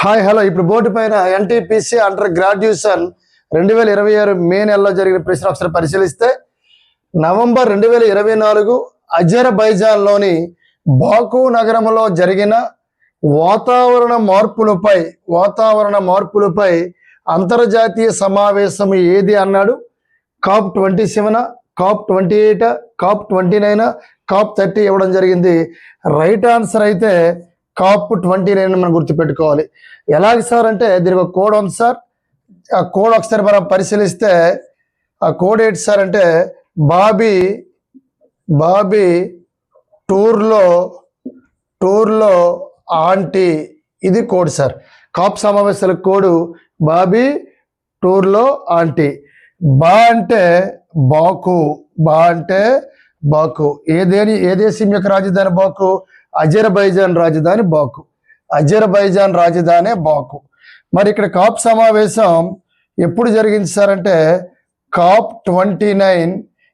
Hi hello. ఇప్పుడు board పైన NTPC under graduation 2026 మే నెలలో జరిగిన ప్రశ్న ఒకసారి పరిశీలిస్తే, నవంబర్ 2024 అజర్బైజాన్లోని బాకు నగరంలో జరిగిన వాతావరణ మార్పులపై అంతర్జాతీయ సమావేశం ఏది అన్నాడు. COP27, COP28, COP29, COP30 ఇవ్వడం జరిగింది. రైట్ ఆన్సర్ అయితే COP29 మనం గుర్తుపెట్టుకోవాలి. ఎలాగ సార్ అంటే దీనికి ఒక కోడ్ ఉంది సార్. ఆ కోడ్ ఒకసారి మనం పరిశీలిస్తే ఆ కోడ్ ఏంటి సార్ అంటే బాబీ టూర్లో ఆంటీ, ఇది కోడ్ సార్. కాప్ సమావేశాల కోడు బాబీ టూర్లో ఆంటీ. బా అంటే బాకు. ఏ దేశం యొక్క రాజధాని బాకు? అజర్బైజాన్ రాజధాని బాకు. మరి ఇక్కడ కాప్ సమావేశం ఎప్పుడు జరిగింది సార్ అంటే COP29.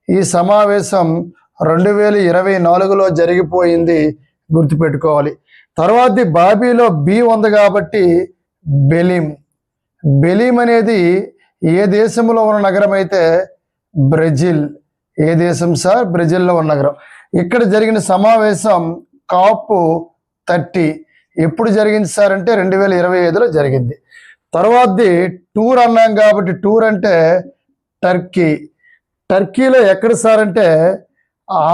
ఈ సమావేశం 2024లో జరిగిపోయింది, గుర్తుపెట్టుకోవాలి. తర్వాతది బాబీలో బి ఉంది కాబట్టి బెలిం అనేది ఏ దేశంలో ఉన్న నగరం అయితే బ్రెజిల్. ఏ దేశం సార్? బ్రెజిల్లో ఉన్న నగరం. ఇక్కడ జరిగిన సమావేశం COP30 ఎప్పుడు జరిగింది సార్ అంటే 2025లో జరిగింది. తర్వాతది టూర్ అన్నాం కాబట్టి టూర్ అంటే టర్కీలో ఎక్కడ సార్ అంటే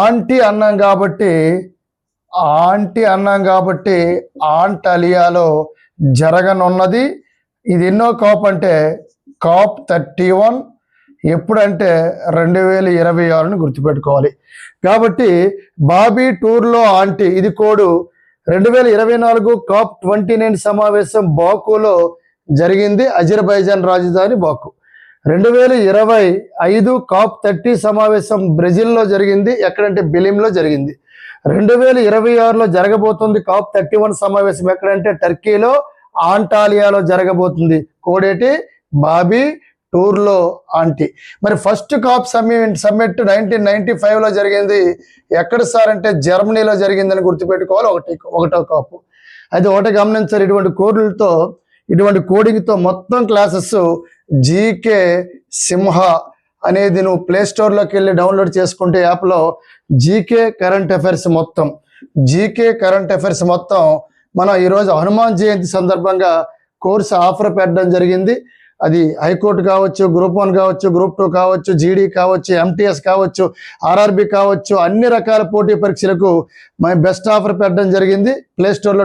ఆంటీ అన్నాం కాబట్టి ఆంటాలియాలో జరగనున్నది. ఇది ఎన్నో కాప్ అంటే COP31. ఎప్పుడంటే 2026ని గుర్తుపెట్టుకోవాలి. కాబట్టి బాబీ టూర్లో ఆంటీ, ఇది కోడు. 2024 COP29 సమావేశం బాకులో జరిగింది, అజర్బైజాన్ రాజధాని బాకు. 2025 COP30 సమావేశం బ్రెజిల్లో జరిగింది, ఎక్కడంటే బెలింలో జరిగింది. 2026లో జరగబోతుంది COP31 సమావేశం ఎక్కడంటే టర్కీలో ఆంటాలియాలో జరగబోతుంది. కోడేటి? బాబీ టూర్లో ఆంటీ. మరి ఫస్ట్ కాప్ సమ్మిట్ 1995లో జరిగింది. ఎక్కడ సార్ అంటే జర్మనీలో జరిగిందని గుర్తుపెట్టుకోవాలి. ఒకటో కాపు. అయితే ఒకటి గమనించారు, ఇటువంటి కోడింగ్తో మొత్తం క్లాసెస్ జీకే సింహ అనేది నువ్వు ప్లే స్టోర్లోకి వెళ్ళి డౌన్లోడ్ చేసుకుంటే యాప్లో జీకే కరెంట్ అఫైర్స్ మొత్తం మనం ఈరోజు హనుమాన్ జయంతి సందర్భంగా కోర్సు ఆఫర్ పెట్టడం జరిగింది. అది హైకోర్టు కావచ్చు, గ్రూప్ 1 కావచ్చు, గ్రూప్ 2 కావచ్చు, జీడీ కావచ్చు, MTS కావచ్చు, RRB కావచ్చు, అన్ని రకాల పోటీ పరీక్షలకు బెస్ట్ ఆఫర్ పెట్టడం జరిగింది. ప్లే స్టోర్లో